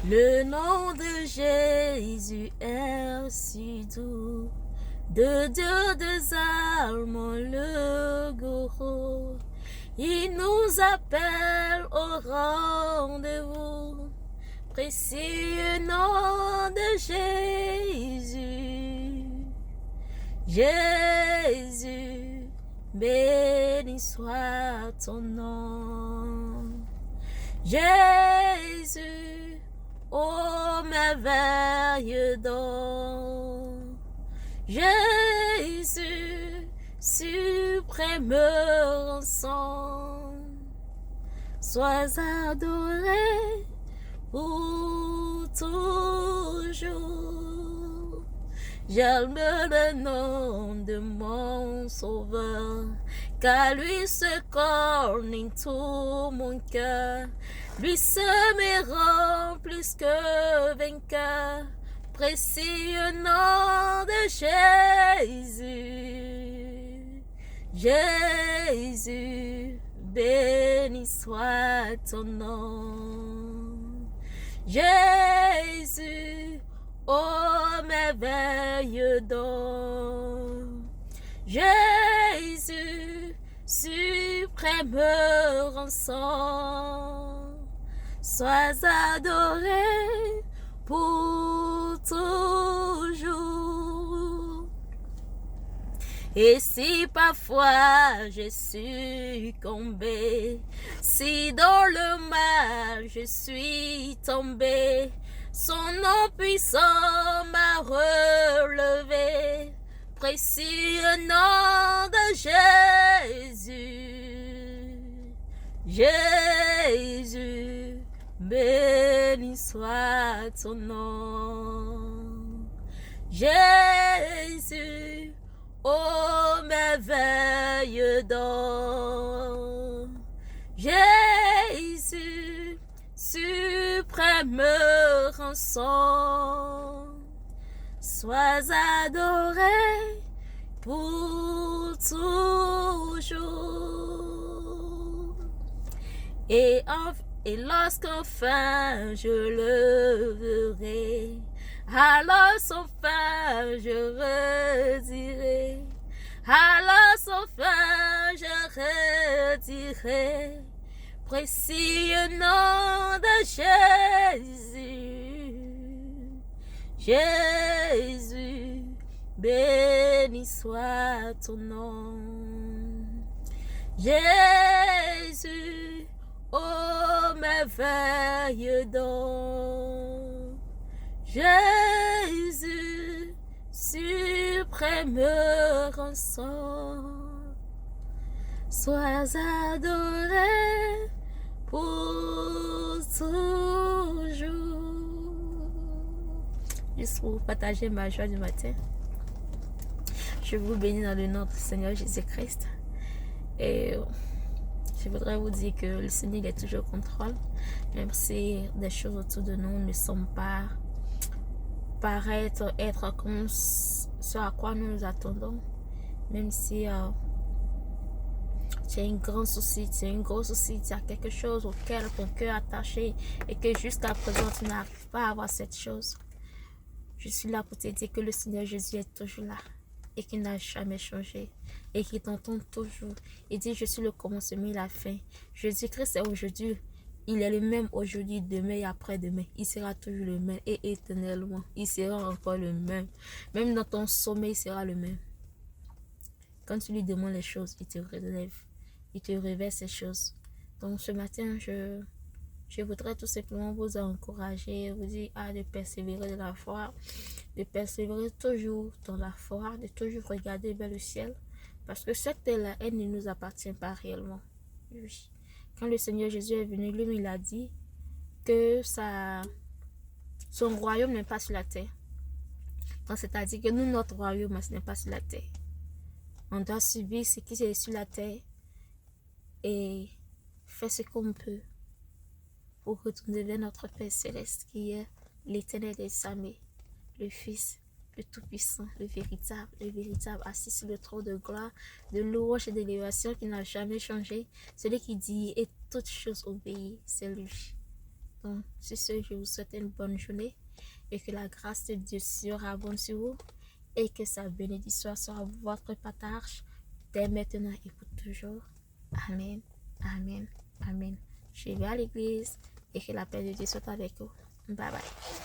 Le nom de Jésus est si doux. De Dieu des armes, le gourou. Il nous appelle au rendez-vous. Précieux nom de Jésus. Jésus, béni soit ton nom. Jésus, ô merveilleux don. Jésus, suprême rançon. Sois adoré pour toujours. J'aime le nom de mon sauveur, car lui se corne tout mon cœur. Lui se me rend plus que vainqueur. Précieux nom de Jésus. Jésus, béni soit ton nom. Jésus, ô merveilleux don. Jésus, suprême rançon. Sois adoré pour toujours. Et si parfois je succombé, si dans le mal je suis tombé, son nom puissant m'a relevé. Précieux nom de Jésus. Jésus, béni soit ton nom. Jésus, ô merveilleux don. Jésus, suprême rançon. Sois adoré pour toujours. Et lorsqu'enfin je le verrai, alors enfin je redirai, alors enfin je redirai, précieux nom de Jésus. Jésus, béni soit ton nom. Jésus, ô merveilleux don. Jésus, suprême rançon. Sois adoré pour toujours. Juste pour partager ma joie du matin. Je vous bénis dans le nom du Seigneur Jésus-Christ. Et je voudrais vous dire que le Seigneur est toujours au contrôle. Même si des choses autour de nous ne sont pas paraître être comme ce à quoi nous nous attendons. Même si tu as un grand souci, tu as un gros souci, tu as quelque chose auquel ton cœur est attaché et que jusqu'à présent tu n'arrives pas à avoir cette chose. Je suis là pour te dire que le Seigneur Jésus est toujours là et qu'il n'a jamais changé et qu'il t'entend toujours. Il dit, je suis le commencement et la fin. Jésus-Christ est aujourd'hui. Il est le même aujourd'hui, demain et après-demain. Il sera toujours le même et éternellement. Il sera encore le même. Même dans ton sommeil, il sera le même. Quand tu lui demandes les choses, il te relève. Il te révèle ces choses. Donc ce matin, je voudrais tout simplement vous encourager, vous dire de persévérer dans la foi, de persévérer toujours dans la foi, de toujours regarder vers le ciel, parce que cette terre-là, elle ne nous appartient pas réellement. Oui. Quand le Seigneur Jésus est venu, lui, il a dit que son royaume n'est pas sur la terre. Donc c'est-à-dire que nous, notre royaume, ce n'est pas sur la terre. On doit subir ce qui est sur la terre et faire ce qu'on peut pour retourner vers notre Père Céleste qui est l'Éternel des armées, le Fils, le Tout-Puissant, le véritable, assis sur le trône de gloire, de louange et d'élévation qui n'a jamais changé, celui qui dit et toutes choses obéissent, c'est lui. Donc, sur ce, je vous souhaite une bonne journée et que la grâce de Dieu surabonde sur vous et que sa bénédiction sera votre partage dès maintenant et pour toujours. Amen, amen, amen. Je vais à l'église et que la paix de Dieu soit avec vous. Bye bye.